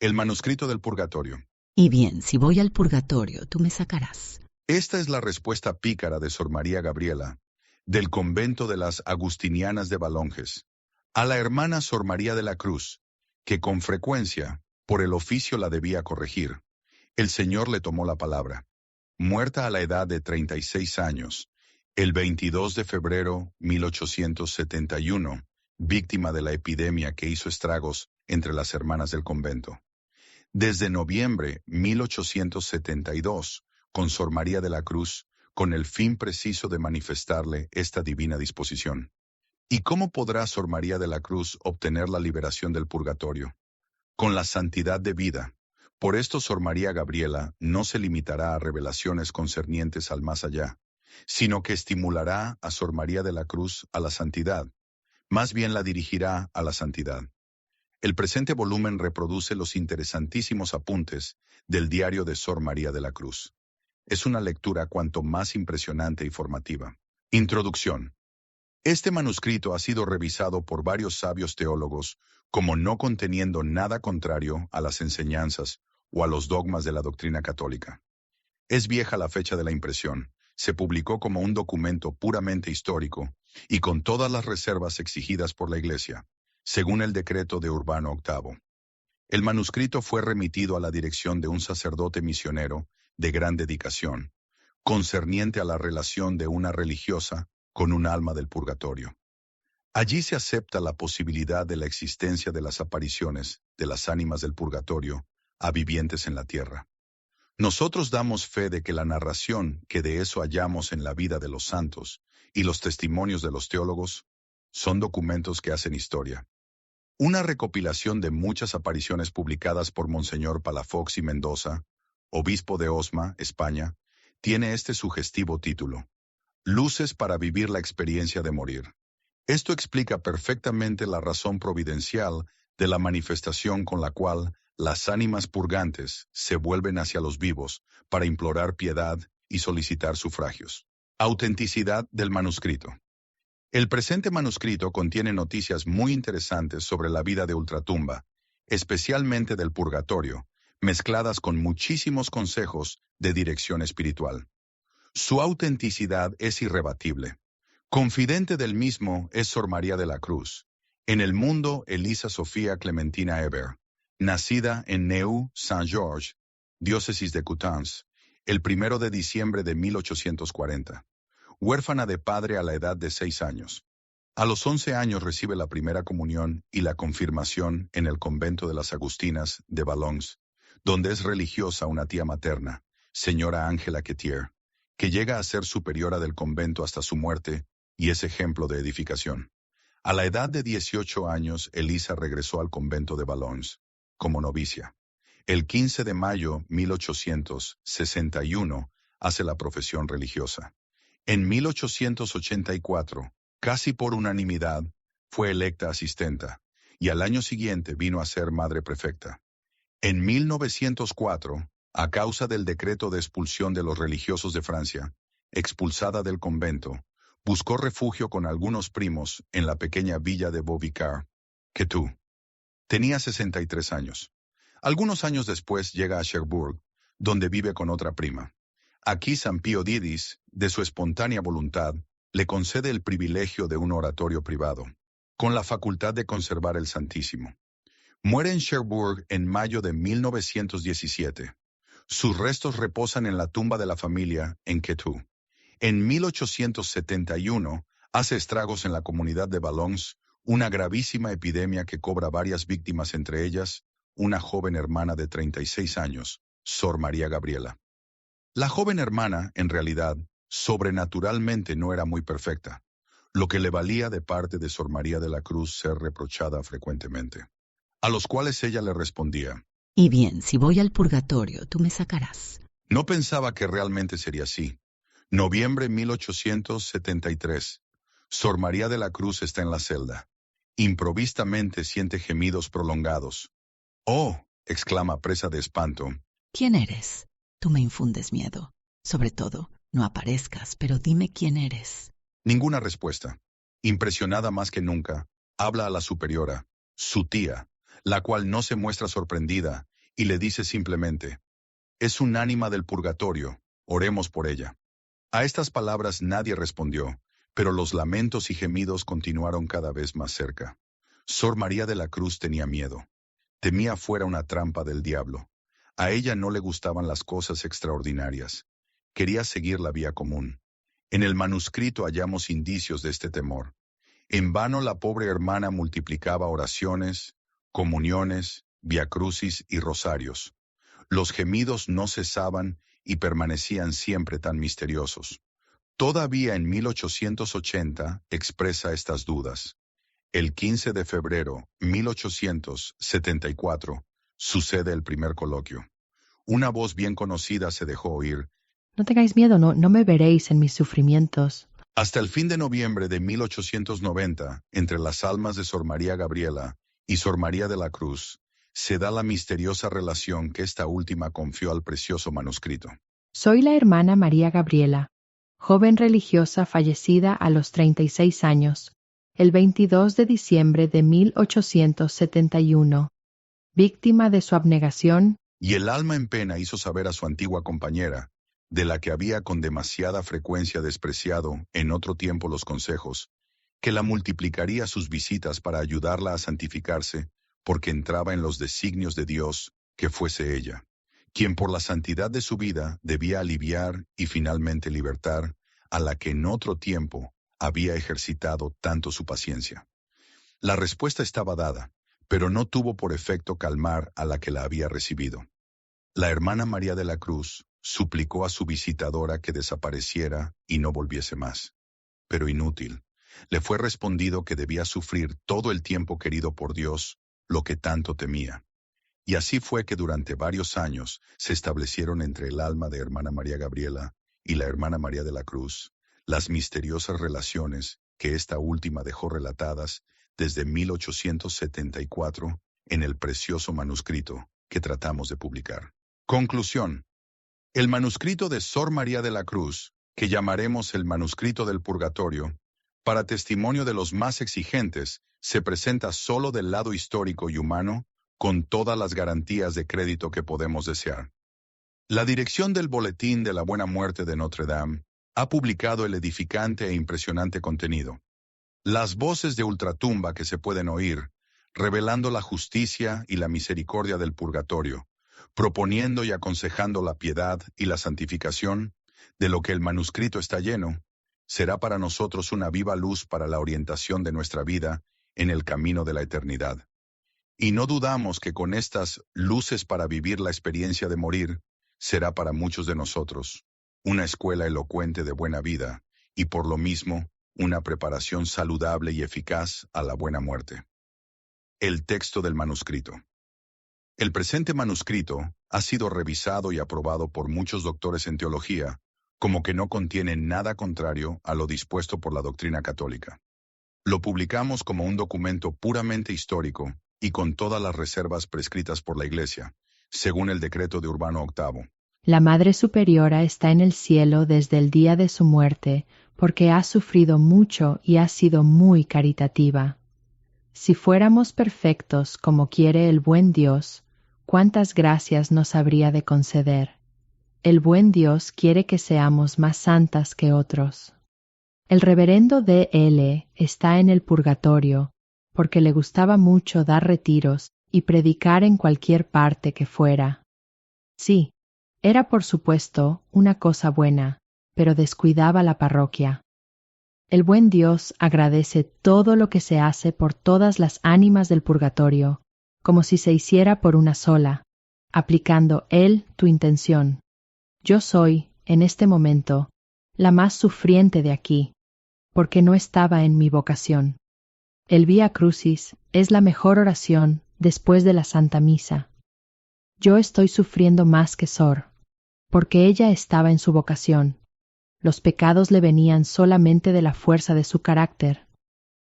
El manuscrito del purgatorio. Y bien, si voy al purgatorio, tú me sacarás. Esta es la respuesta pícara de Sor María Gabriela, del convento de las Agustinianas de Balonges, a la hermana Sor María de la Cruz, que con frecuencia, por el oficio la debía corregir. El Señor le tomó la palabra. Muerta a la edad de 36 años, el 22 de febrero 1871, víctima de la epidemia que hizo estragos entre las hermanas del convento. Desde noviembre 1872, con Sor María de la Cruz, con el fin preciso de manifestarle esta divina disposición. ¿Y cómo podrá Sor María de la Cruz obtener la liberación del purgatorio? Con la santidad de vida. Por esto Sor María Gabriela no se limitará a revelaciones concernientes al más allá, sino que estimulará a Sor María de la Cruz a la santidad, más bien la dirigirá a la santidad. El presente volumen reproduce los interesantísimos apuntes del diario de Sor María de la Cruz. Es una lectura cuanto más impresionante y formativa. Introducción. Este manuscrito ha sido revisado por varios sabios teólogos como no conteniendo nada contrario a las enseñanzas o a los dogmas de la doctrina católica. Es vieja la fecha de la impresión, se publicó como un documento puramente histórico y con todas las reservas exigidas por la Iglesia, según el decreto de Urbano VIII. El manuscrito fue remitido a la dirección de un sacerdote misionero de gran dedicación, concerniente a la relación de una religiosa con un alma del purgatorio. Allí se acepta la posibilidad de la existencia de las apariciones de las ánimas del purgatorio a vivientes en la tierra. Nosotros damos fe de que la narración que de eso hallamos en la vida de los santos y los testimonios de los teólogos son documentos que hacen historia. Una recopilación de muchas apariciones publicadas por Monseñor Palafox y Mendoza, obispo de Osma, España, tiene este sugestivo título: Luces para vivir la experiencia de morir. Esto explica perfectamente la razón providencial de la manifestación con la cual las ánimas purgantes se vuelven hacia los vivos para implorar piedad y solicitar sufragios. Autenticidad del manuscrito. El presente manuscrito contiene noticias muy interesantes sobre la vida de ultratumba, especialmente del purgatorio, mezcladas con muchísimos consejos de dirección espiritual. Su autenticidad es irrebatible. Confidente del mismo es Sor María de la Cruz. En el mundo, Elisa Sofía Clementina Heber, nacida en Neu-Saint-Georges, diócesis de Coutances, el 1 de diciembre de 1840. Huérfana de padre a la edad de 6 años. A los 11 años recibe la primera comunión y la confirmación en el convento de las Agustinas de Valognes, donde es religiosa una tía materna, señora Ángela Quetier, que llega a ser superiora del convento hasta su muerte y es ejemplo de edificación. A la edad de 18 años, Elisa regresó al convento de Valognes, como novicia. El 15 de mayo de 1861 hace la profesión religiosa. En 1884, casi por unanimidad, fue electa asistenta, y al año siguiente vino a ser madre prefecta. En 1904, a causa del decreto de expulsión de los religiosos de Francia, expulsada del convento, buscó refugio con algunos primos en la pequeña villa de Beauvicar, Quetou. Tenía 63 años. Algunos años después llega a Cherbourg, donde vive con otra prima. Aquí San Pío X, de su espontánea voluntad, le concede el privilegio de un oratorio privado, con la facultad de conservar el Santísimo. Muere en Cherbourg en mayo de 1917. Sus restos reposan en la tumba de la familia en Quetou. En 1871 hace estragos en la comunidad de Valognes una gravísima epidemia que cobra varias víctimas, entre ellas una joven hermana de 36 años, Sor María Gabriela. La joven hermana, en realidad, sobrenaturalmente no era muy perfecta, lo que le valía de parte de Sor María de la Cruz ser reprochada frecuentemente, a los cuales ella le respondía: Y bien, si voy al purgatorio, tú me sacarás. No pensaba que realmente sería así. Noviembre de 1873. Sor María de la Cruz está en la celda. Improvistamente siente gemidos prolongados. «¡Oh!», exclama presa de espanto. ¿Quién eres? Tú me infundes miedo. Sobre todo, no aparezcas, pero dime quién eres. Ninguna respuesta. Impresionada más que nunca, habla a la superiora, su tía, la cual no se muestra sorprendida y le dice simplemente: «Es un ánima del purgatorio, oremos por ella». A estas palabras nadie respondió, pero los lamentos y gemidos continuaron cada vez más cerca. Sor María de la Cruz tenía miedo. Temía fuera una trampa del diablo. A ella no le gustaban las cosas extraordinarias. Quería seguir la vía común. En el manuscrito hallamos indicios de este temor. En vano la pobre hermana multiplicaba oraciones, comuniones, viacrucis y rosarios. Los gemidos no cesaban y permanecían siempre tan misteriosos. Todavía en 1880 expresa estas dudas. El 15 de febrero 1874 sucede el primer coloquio. Una voz bien conocida se dejó oír: No tengáis miedo, no me veréis en mis sufrimientos. Hasta el fin de noviembre de 1890, entre las almas de Sor María Gabriela y Sor María de la Cruz, se da la misteriosa relación que esta última confió al precioso manuscrito. Soy la hermana María Gabriela, joven religiosa fallecida a los 36 años, el 22 de diciembre de 1871, víctima de su abnegación. Y el alma en pena hizo saber a su antigua compañera, de la que había con demasiada frecuencia despreciado en otro tiempo los consejos, que la multiplicaría sus visitas para ayudarla a santificarse, porque entraba en los designios de Dios que fuese ella, quien por la santidad de su vida debía aliviar y finalmente libertar a la que en otro tiempo había ejercitado tanto su paciencia. La respuesta estaba dada, pero no tuvo por efecto calmar a la que la había recibido. La hermana María de la Cruz suplicó a su visitadora que desapareciera y no volviese más. Pero inútil. Le fue respondido que debía sufrir todo el tiempo querido por Dios lo que tanto temía. Y así fue que durante varios años se establecieron entre el alma de hermana María Gabriela y la hermana María de la Cruz las misteriosas relaciones que esta última dejó relatadas desde 1874 en el precioso manuscrito que tratamos de publicar. Conclusión. El manuscrito de Sor María de la Cruz, que llamaremos el manuscrito del Purgatorio, para testimonio de los más exigentes, se presenta solo del lado histórico y humano, con todas las garantías de crédito que podemos desear. La dirección del Boletín de la Buena Muerte de Notre Dame ha publicado el edificante e impresionante contenido. Las voces de ultratumba que se pueden oír, revelando la justicia y la misericordia del purgatorio, proponiendo y aconsejando la piedad y la santificación, de lo que el manuscrito está lleno, será para nosotros una viva luz para la orientación de nuestra vida en el camino de la eternidad. Y no dudamos que con estas luces para vivir la experiencia de morir, será para muchos de nosotros una escuela elocuente de buena vida y por lo mismo una preparación saludable y eficaz a la buena muerte. El texto del manuscrito. El presente manuscrito ha sido revisado y aprobado por muchos doctores en teología, como que no contiene nada contrario a lo dispuesto por la doctrina católica. Lo publicamos como un documento puramente histórico y con todas las reservas prescritas por la Iglesia, según el decreto de Urbano VIII. La Madre Superiora está en el cielo desde el día de su muerte, porque ha sufrido mucho y ha sido muy caritativa. Si fuéramos perfectos como quiere el buen Dios, ¿cuántas gracias nos habría de conceder? El buen Dios quiere que seamos más santas que otros. El reverendo D.L. está en el purgatorio, porque le gustaba mucho dar retiros y predicar en cualquier parte que fuera. Sí, era por supuesto una cosa buena, pero descuidaba la parroquia. El buen Dios agradece todo lo que se hace por todas las ánimas del purgatorio, como si se hiciera por una sola, aplicando Él tu intención. Yo soy, en este momento, la más sufriente de aquí, porque no estaba en mi vocación. El Vía Crucis es la mejor oración después de la Santa Misa. Yo estoy sufriendo más que Sor, porque ella estaba en su vocación. Los pecados le venían solamente de la fuerza de su carácter.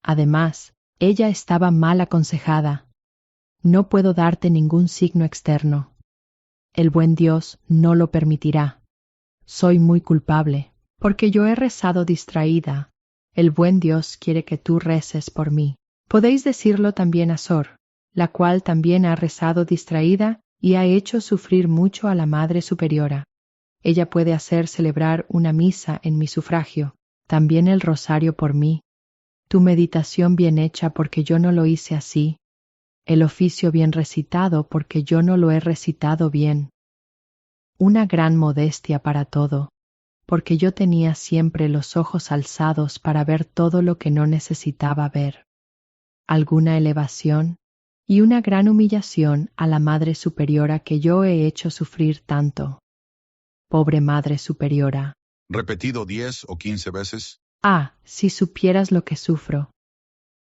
Además, ella estaba mal aconsejada. No puedo darte ningún signo externo. El buen Dios no lo permitirá. Soy muy culpable, porque yo he rezado distraída. El buen Dios quiere que tú reces por mí. Podéis decirlo también a Sor, la cual también ha rezado distraída y ha hecho sufrir mucho a la Madre Superiora. Ella puede hacer celebrar una misa en mi sufragio, también el rosario por mí, tu meditación bien hecha porque yo no lo hice así, el oficio bien recitado porque yo no lo he recitado bien. Una gran modestia para todo, porque yo tenía siempre los ojos alzados para ver todo lo que no necesitaba ver. Alguna elevación y una gran humillación a la Madre Superiora que yo he hecho sufrir tanto. Pobre Madre Superiora. Repetido 10 o 15 veces. Ah, si supieras lo que sufro.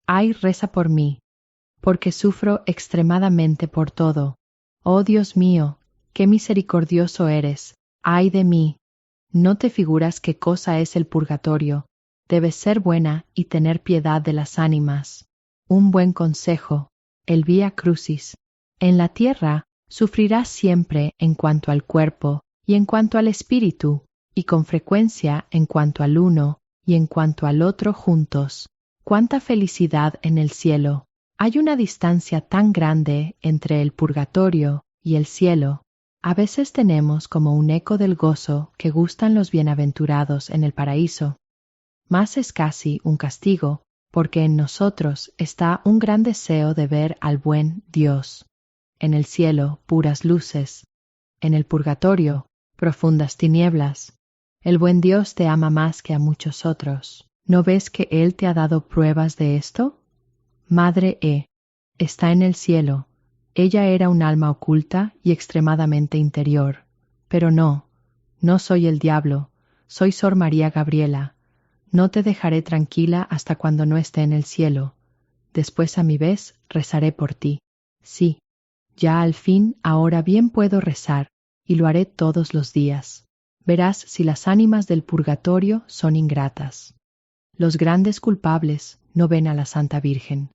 Ay, reza por mí, porque sufro extremadamente por todo. Oh Dios mío, qué misericordioso eres. Ay de mí. No te figuras qué cosa es el purgatorio. Debes ser buena y tener piedad de las ánimas. Un buen consejo, el Vía Crucis. En la tierra sufrirás siempre en cuanto al cuerpo y en cuanto al espíritu, y con frecuencia en cuanto al uno y en cuanto al otro juntos. ¡Cuánta felicidad en el cielo! Hay una distancia tan grande entre el purgatorio y el cielo. A veces tenemos como un eco del gozo que gustan los bienaventurados en el paraíso. Mas es casi un castigo, porque en nosotros está un gran deseo de ver al buen Dios. En el cielo, puras luces. En el purgatorio, profundas tinieblas. El buen Dios te ama más que a muchos otros. ¿No ves que Él te ha dado pruebas de esto? Madre está en el cielo. Ella era un alma oculta y extremadamente interior. Pero no soy el diablo, soy Sor María Gabriela. No te dejaré tranquila hasta cuando no esté en el cielo. Después a mi vez rezaré por ti. Sí, ya al fin ahora bien puedo rezar, y lo haré todos los días. Verás si las ánimas del purgatorio son ingratas. Los grandes culpables no ven a la Santa Virgen.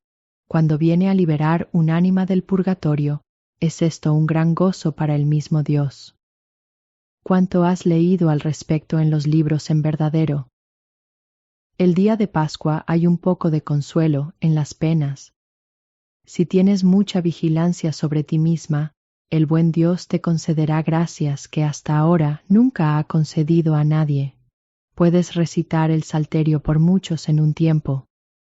Cuando viene a liberar un ánima del purgatorio, es esto un gran gozo para el mismo Dios. ¿Cuánto has leído al respecto en los libros en verdadero? El día de Pascua hay un poco de consuelo en las penas. Si tienes mucha vigilancia sobre ti misma, el buen Dios te concederá gracias que hasta ahora nunca ha concedido a nadie. Puedes recitar el Salterio por muchos en un tiempo,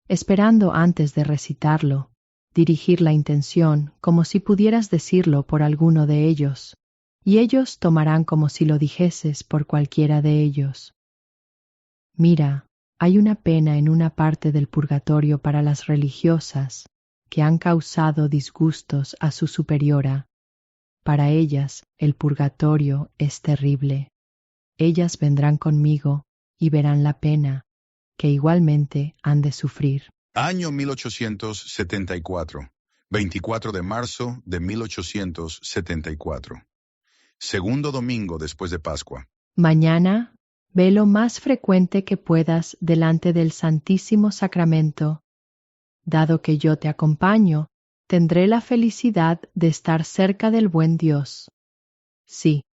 esperando antes de recitarlo, dirigir la intención como si pudieras decirlo por alguno de ellos, y ellos tomarán como si lo dijeses por cualquiera de ellos. Mira, hay una pena en una parte del purgatorio para las religiosas que han causado disgustos a su superiora. Para ellas el purgatorio es terrible. Ellas vendrán conmigo y verán la pena que igualmente han de sufrir. Año 1874. 24 de marzo de 1874. Segundo domingo después de Pascua. Mañana, ve lo más frecuente que puedas delante del Santísimo Sacramento. Dado que yo te acompaño, tendré la felicidad de estar cerca del buen Dios. Sí,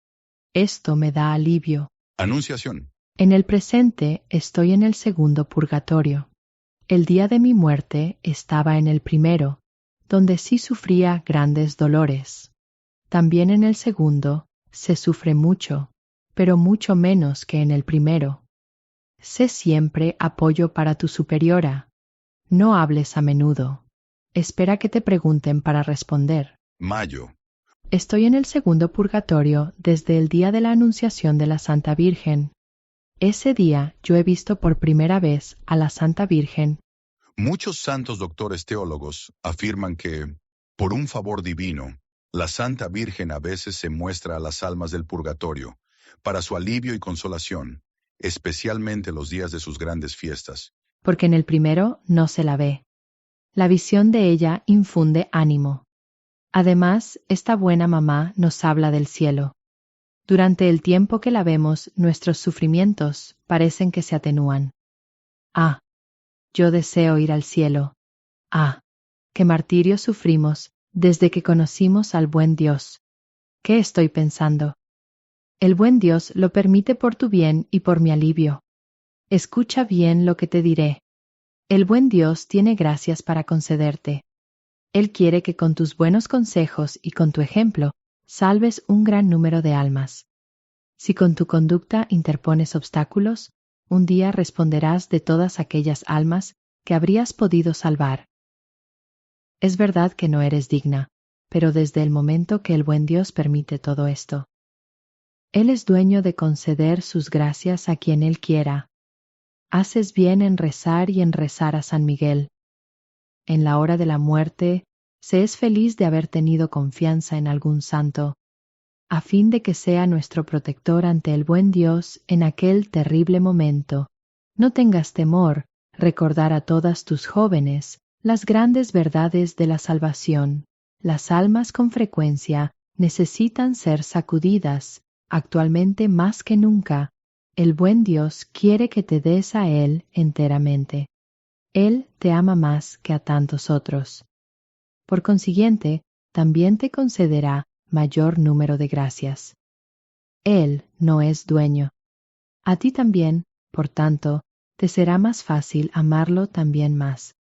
esto me da alivio. Anunciación. En el presente estoy en el segundo purgatorio. El día de mi muerte estaba en el primero, donde sí sufría grandes dolores. También en el segundo se sufre mucho, pero mucho menos que en el primero. Sé siempre apoyo para tu superiora. No hables a menudo. Espera que te pregunten para responder. Mayo. Estoy en el segundo purgatorio desde el día de la Anunciación de la Santa Virgen. Ese día yo he visto por primera vez a la Santa Virgen. Muchos santos doctores teólogos afirman que, por un favor divino, la Santa Virgen a veces se muestra a las almas del purgatorio, para su alivio y consolación, especialmente los días de sus grandes fiestas. Porque en el primero no se la ve. La visión de ella infunde ánimo. Además, esta buena mamá nos habla del cielo. Durante el tiempo que la vemos, nuestros sufrimientos parecen que se atenúan. Ah, yo deseo ir al cielo. Ah, qué martirio sufrimos desde que conocimos al buen Dios. ¿Qué estoy pensando? El buen Dios lo permite por tu bien y por mi alivio. Escucha bien lo que te diré. El buen Dios tiene gracias para concederte. Él quiere que con tus buenos consejos y con tu ejemplo salves un gran número de almas. Si con tu conducta interpones obstáculos, un día responderás de todas aquellas almas que habrías podido salvar. Es verdad que no eres digna, pero desde el momento que el buen Dios permite todo esto, Él es dueño de conceder sus gracias a quien Él quiera. Haces bien en rezar y en rezar a San Miguel. En la hora de la muerte, se es feliz de haber tenido confianza en algún santo, a fin de que sea nuestro protector ante el buen Dios en aquel terrible momento. No tengas temor recordar a todas tus jóvenes las grandes verdades de la salvación. Las almas con frecuencia necesitan ser sacudidas. Actualmente más que nunca, el buen Dios quiere que te des a Él enteramente. Él te ama más que a tantos otros. Por consiguiente, también te concederá mayor número de gracias. Él no es dueño. A ti también, por tanto, te será más fácil amarlo también más.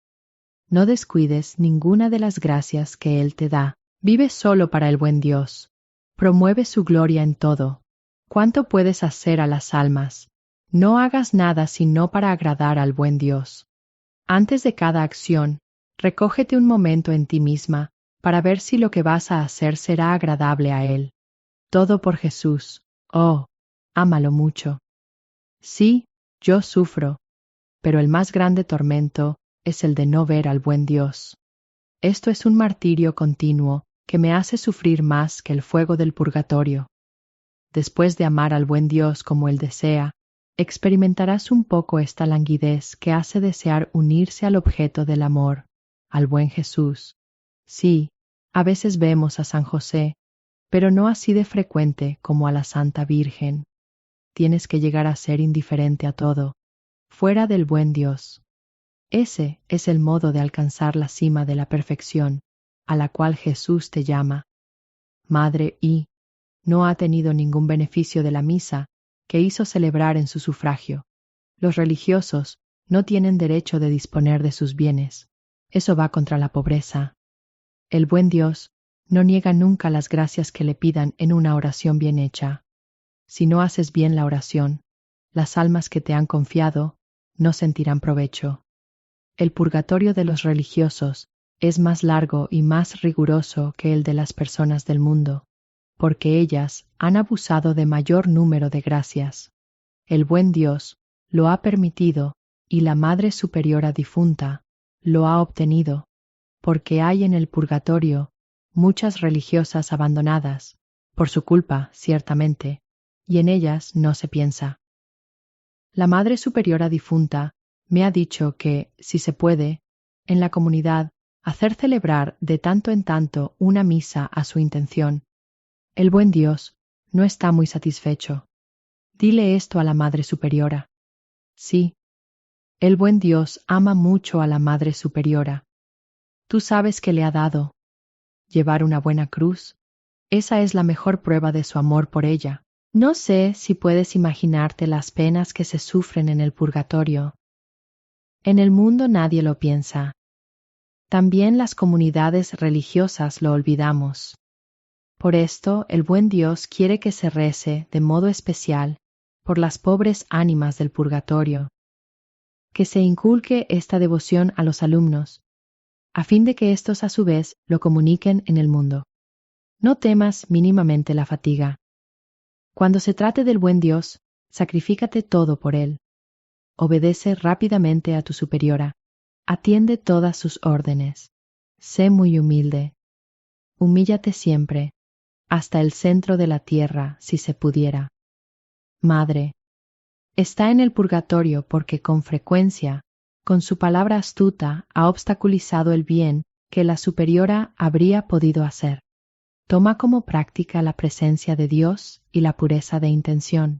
No descuides ninguna de las gracias que Él te da. Vive solo para el buen Dios. Promueve su gloria en todo. ¿Cuánto puedes hacer a las almas? No hagas nada sino para agradar al buen Dios. Antes de cada acción, recógete un momento en ti misma para ver si lo que vas a hacer será agradable a Él. Todo por Jesús. Oh, ámalo mucho. Sí, yo sufro, pero el más grande tormento es el de no ver al buen Dios. Esto es un martirio continuo que me hace sufrir más que el fuego del purgatorio. Después de amar al buen Dios como Él desea, experimentarás un poco esta languidez que hace desear unirse al objeto del amor, al buen Jesús. Sí, a veces vemos a San José, pero no así de frecuente como a la Santa Virgen. Tienes que llegar a ser indiferente a todo, fuera del buen Dios. Ese es el modo de alcanzar la cima de la perfección, a la cual Jesús te llama. Madre y no ha tenido ningún beneficio de la misa que hizo celebrar en su sufragio. Los religiosos no tienen derecho de disponer de sus bienes. Eso va contra la pobreza. El buen Dios no niega nunca las gracias que le pidan en una oración bien hecha. Si no haces bien la oración, las almas que te han confiado no sentirán provecho. El purgatorio de los religiosos es más largo y más riguroso que el de las personas del mundo, porque ellas han abusado de mayor número de gracias. El buen Dios lo ha permitido y la Madre Superiora difunta lo ha obtenido, porque hay en el purgatorio muchas religiosas abandonadas, por su culpa, ciertamente, y en ellas no se piensa. La Madre Superiora difunta me ha dicho que, si se puede, en la comunidad, hacer celebrar de tanto en tanto una misa a su intención. El buen Dios no está muy satisfecho. Dile esto a la Madre Superiora. Sí, el buen Dios ama mucho a la Madre Superiora. Tú sabes que le ha dado llevar una buena cruz. Esa es la mejor prueba de su amor por ella. No sé si puedes imaginarte las penas que se sufren en el purgatorio. En el mundo nadie lo piensa. También las comunidades religiosas lo olvidamos. Por esto, el buen Dios quiere que se rece de modo especial por las pobres ánimas del purgatorio, que se inculque esta devoción a los alumnos, a fin de que éstos a su vez lo comuniquen en el mundo. No temas mínimamente la fatiga. Cuando se trate del buen Dios, sacrifícate todo por Él. Obedece rápidamente a tu superiora. Atiende todas sus órdenes. Sé muy humilde. Humíllate siempre, hasta el centro de la tierra, si se pudiera. Madre, está en el purgatorio porque con frecuencia, con su palabra astuta, ha obstaculizado el bien que la superiora habría podido hacer. Toma como práctica la presencia de Dios y la pureza de intención.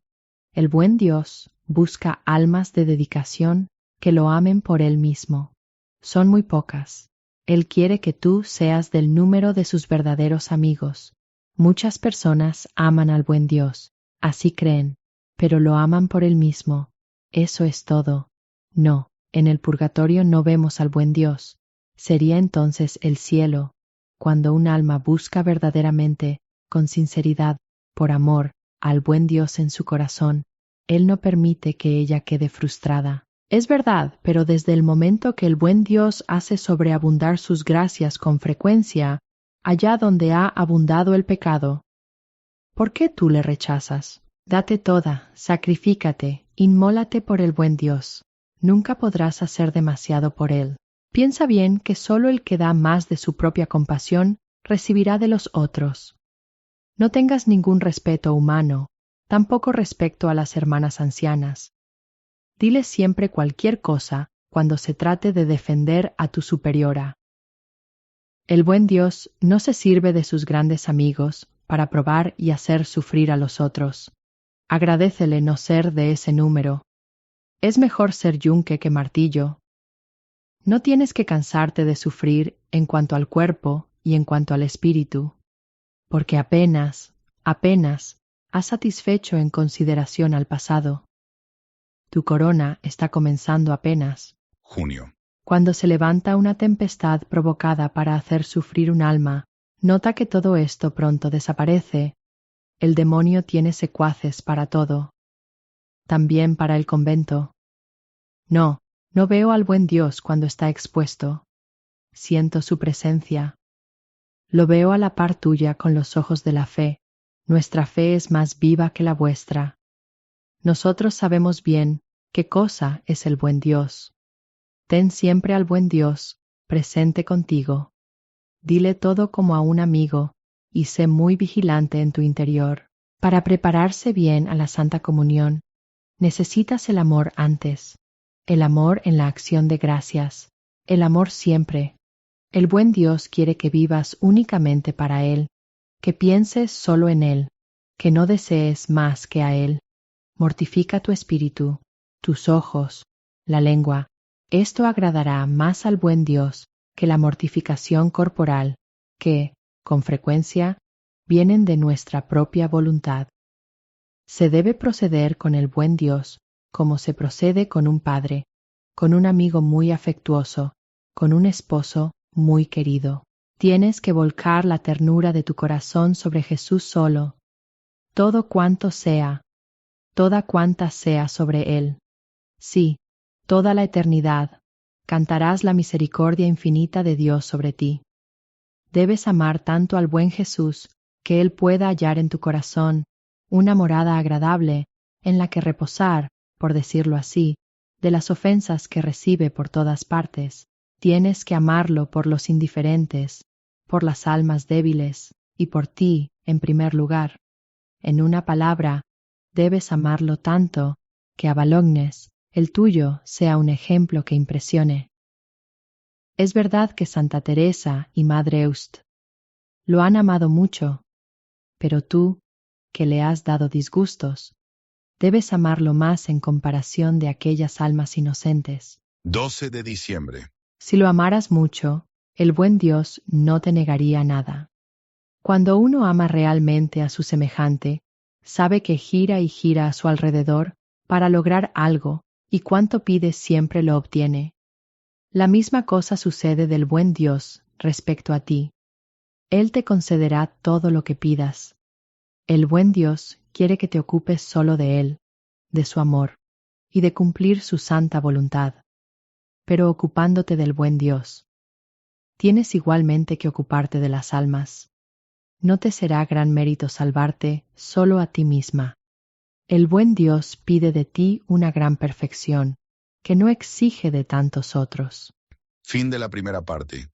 El buen Dios busca almas de dedicación que lo amen por Él mismo. Son muy pocas. Él quiere que tú seas del número de sus verdaderos amigos. Muchas personas aman al buen Dios, así creen, pero lo aman por Él mismo. Eso es todo. No, en el purgatorio no vemos al buen Dios. Sería entonces el cielo, cuando un alma busca verdaderamente con sinceridad, por amor al buen Dios en su corazón, Él no permite que ella quede frustrada. Es verdad, pero desde el momento que el buen Dios hace sobreabundar sus gracias con frecuencia, allá donde ha abundado el pecado, ¿por qué tú le rechazas? Date toda, sacrifícate, inmólate por el buen Dios. Nunca podrás hacer demasiado por Él. Piensa bien que solo el que da más de su propia compasión recibirá de los otros. No tengas ningún respeto humano, tampoco respecto a las hermanas ancianas. Dile siempre cualquier cosa cuando se trate de defender a tu superiora. El buen Dios no se sirve de sus grandes amigos para probar y hacer sufrir a los otros. Agradécele no ser de ese número. Es mejor ser yunque que martillo. No tienes que cansarte de sufrir en cuanto al cuerpo y en cuanto al espíritu, porque apenas has satisfecho en consideración al pasado. Tu corona está comenzando apenas. Junio. Cuando se levanta una tempestad provocada para hacer sufrir un alma, nota que todo esto pronto desaparece. El demonio tiene secuaces para todo. También para el convento. No veo al buen Dios cuando está expuesto. Siento su presencia. Lo veo a la par tuya con los ojos de la fe. Nuestra fe es más viva que la vuestra. Nosotros sabemos bien qué cosa es el buen Dios. Ten siempre al buen Dios presente contigo. Dile todo como a un amigo y sé muy vigilante en tu interior. Para prepararse bien a la Santa Comunión, necesitas el amor antes, el amor en la acción de gracias, el amor siempre. El buen Dios quiere que vivas únicamente para Él, que pienses solo en Él, que no desees más que a Él. Mortifica tu espíritu, tus ojos, la lengua. Esto agradará más al buen Dios que la mortificación corporal, que, con frecuencia, vienen de nuestra propia voluntad. Se debe proceder con el buen Dios como se procede con un padre, con un amigo muy afectuoso, con un esposo muy querido. Tienes que volcar la ternura de tu corazón sobre Jesús solo, todo cuanto sea, toda cuanta sea sobre Él. Sí, toda la eternidad, cantarás la misericordia infinita de Dios sobre ti. Debes amar tanto al buen Jesús que Él pueda hallar en tu corazón una morada agradable en la que reposar, por decirlo así, de las ofensas que recibe por todas partes. Tienes que amarlo por los indiferentes, por las almas débiles y por ti, en primer lugar. En una palabra, debes amarlo tanto que a Balognes, el tuyo, sea un ejemplo que impresione. Es verdad que Santa Teresa y Madre Eust lo han amado mucho, pero tú, que le has dado disgustos, debes amarlo más en comparación de aquellas almas inocentes. 12 de diciembre. Si lo amaras mucho, el buen Dios no te negaría nada. Cuando uno ama realmente a su semejante, sabe que gira y gira a su alrededor para lograr algo, y cuanto pide siempre lo obtiene. La misma cosa sucede del buen Dios respecto a ti. Él te concederá todo lo que pidas. El buen Dios quiere que te ocupes solo de Él, de su amor, y de cumplir su santa voluntad. Pero ocupándote del buen Dios, tienes igualmente que ocuparte de las almas. No te será gran mérito salvarte solo a ti misma. El buen Dios pide de ti una gran perfección, que no exige de tantos otros. Fin de la primera parte.